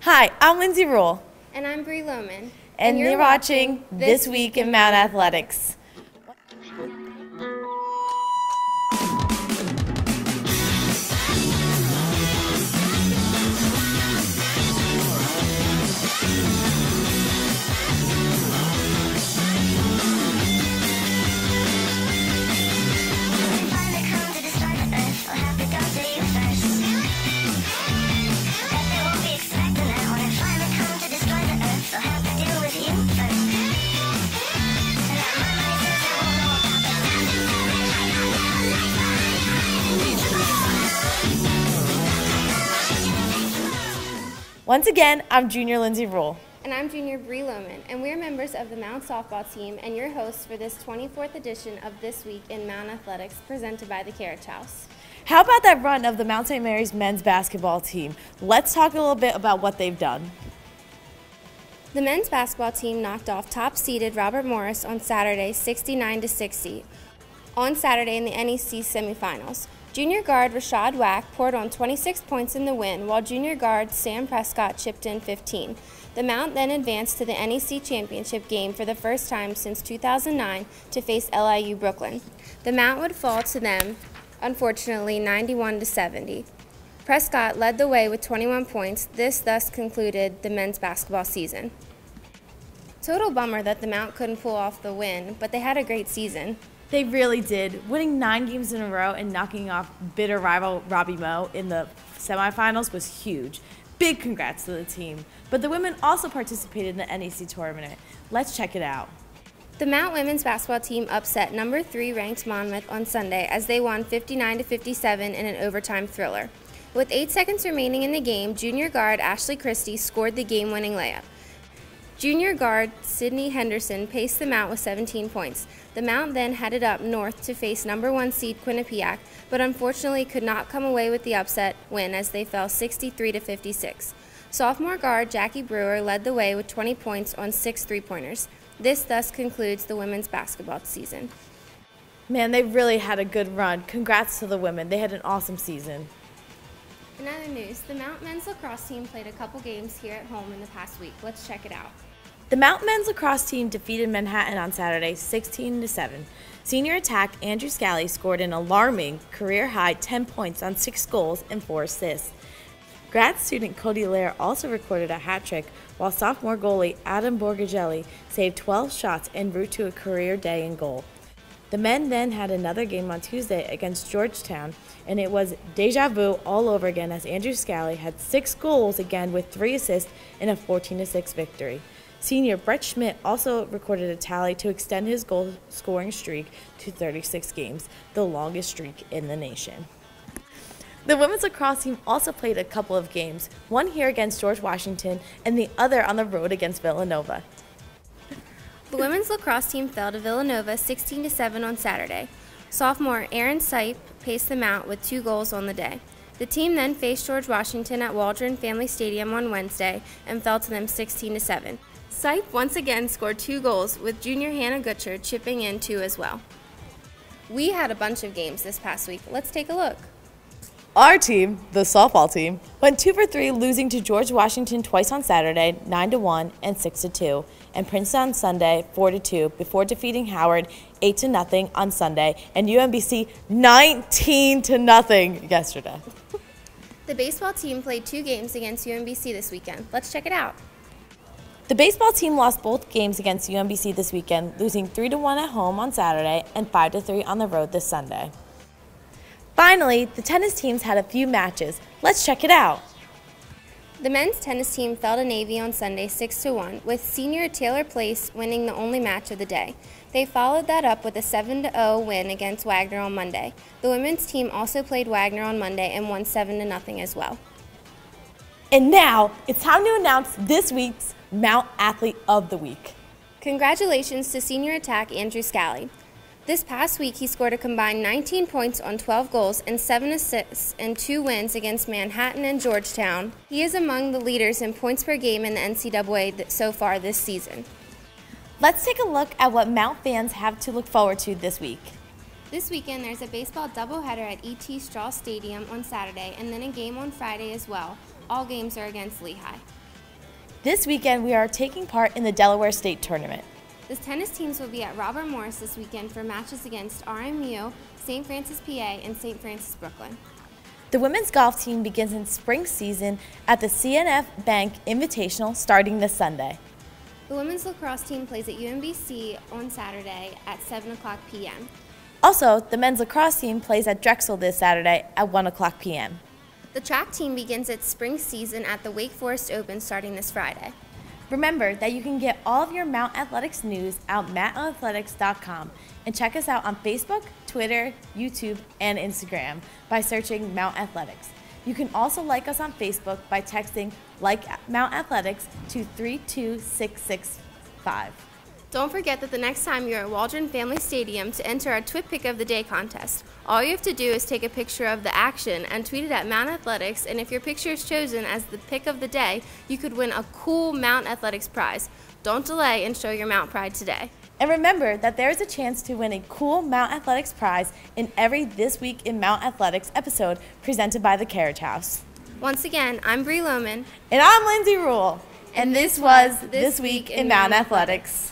Hi, I'm Lindsay Rule. And I'm Bree Lohman. And you're watching This Week in Mount Athletics. Once again, I'm Junior Lindsay Rule. And I'm Junior Bree Lohman, and we're members of the Mount softball team and your hosts for this 24th edition of This Week in Mount Athletics presented by the Carriage House. How about that run of the Mount St. Mary's men's basketball team? Let's talk a little bit about what they've done. The men's basketball team knocked off top-seeded Robert Morris on Saturday 69-60 on Saturday in the NEC semifinals. Junior guard Rashad Wack poured on 26 points in the win, while junior guard Sam Prescott chipped in 15. The Mount then advanced to the NEC championship game for the first time since 2009 to face LIU Brooklyn. The Mount would fall to them, unfortunately, 91-70. Prescott led the way with 21 points. This thus concluded the men's basketball season. Total bummer that the Mount couldn't pull off the win, but they had a great season. They really did. Winning 9 games in a row and knocking off bitter rival Robbie Moe in the semifinals was huge. Big congrats to the team. But the women also participated in the NEC tournament. Let's check it out. The Mount women's basketball team upset number 3 ranked Monmouth on Sunday as they won 59-57 in an overtime thriller. With 8 seconds remaining in the game, junior guard Ashley Christie scored the game-winning layup. Junior guard Sydney Henderson paced the Mount with 17 points. The Mount then headed up north to face number 1 seed Quinnipiac, but unfortunately could not come away with the upset win as they fell 63-56. Sophomore guard Jackie Brewer led the way with 20 points on 6 three-pointers. This thus concludes the women's basketball season. Man, they really had a good run. Congrats to the women. They had an awesome season. In other news, the Mount men's lacrosse team played a couple games here at home in the past week. Let's check it out. The Mount men's lacrosse team defeated Manhattan on Saturday 16-7. Senior attack Andrew Scally scored an alarming career-high 10 points on 6 goals and 4 assists. Grad student Cody Lair also recorded a hat trick, while sophomore goalie Adam Borgagelli saved 12 shots en route to a career day in goal. The men then had another game on Tuesday against Georgetown, and it was deja vu all over again as Andrew Scally had 6 goals again with 3 assists in a 14-6 victory. Senior Brett Schmidt also recorded a tally to extend his goal-scoring streak to 36 games, the longest streak in the nation. The women's lacrosse team also played a couple of games, one here against George Washington and the other on the road against Villanova. The women's lacrosse team fell to Villanova 16-7 on Saturday. Sophomore Aaron Sipe paced them out with 2 goals on the day. The team then faced George Washington at Waldron Family Stadium on Wednesday and fell to them 16-7. Sipe once again scored 2 goals, with junior Hannah Gutcher chipping in 2 as well. We had a bunch of games this past week. Let's take a look. Our team, the softball team, went 2 for 3, losing to George Washington twice on Saturday, 9-1 and 6-2, and Princeton on Sunday, 4-2, before defeating Howard 8-0 on Sunday and UMBC 19-0 yesterday. The baseball team played 2 games against UMBC this weekend. Let's check it out. The baseball team lost both games against UMBC this weekend, losing 3-1 at home on Saturday and 5-3 on the road this Sunday. Finally, the tennis teams had a few matches. Let's check it out. The men's tennis team fell to Navy on Sunday 6-1, with senior Taylor Place winning the only match of the day. They followed that up with a 7-0 win against Wagner on Monday. The women's team also played Wagner on Monday and won 7-0 as well. And now, it's time to announce this week's Mount Athlete of the Week. Congratulations to senior attack Andrew Scally. This past week, he scored a combined 19 points on 12 goals and 7 assists in 2 wins against Manhattan and Georgetown. He is among the leaders in points per game in the NCAA so far this season. Let's take a look at what Mount fans have to look forward to this week. This weekend, there's a baseball doubleheader at E.T. Straw Stadium on Saturday and then a game on Friday as well. All games are against Lehigh. This weekend, we are taking part in the Delaware State Tournament. The tennis teams will be at Robert Morris this weekend for matches against RMU, St. Francis, PA, and St. Francis, Brooklyn. The women's golf team begins in spring season at the CNF Bank Invitational starting this Sunday. The women's lacrosse team plays at UMBC on Saturday at 7 o'clock p.m. Also, the men's lacrosse team plays at Drexel this Saturday at 1 o'clock p.m. The track team begins its spring season at the Wake Forest Open starting this Friday. Remember that you can get all of your Mount Athletics news at mountathletics.com and check us out on Facebook, Twitter, YouTube, and Instagram by searching Mount Athletics. You can also like us on Facebook by texting "Like Mount Athletics" to 32665. Don't forget that the next time you're at Waldron Family Stadium to enter our Twit Pick of the Day contest. All you have to do is take a picture of the action and tweet it at Mount Athletics, and if your picture is chosen as the pick of the day, you could win a cool Mount Athletics prize. Don't delay and show your Mount pride today. And remember that there is a chance to win a cool Mount Athletics prize in every This Week in Mount Athletics episode presented by the Carriage House. Once again, I'm Bree Lohman. And I'm Lindsay Rule. And this was This Week in Mount Athletics.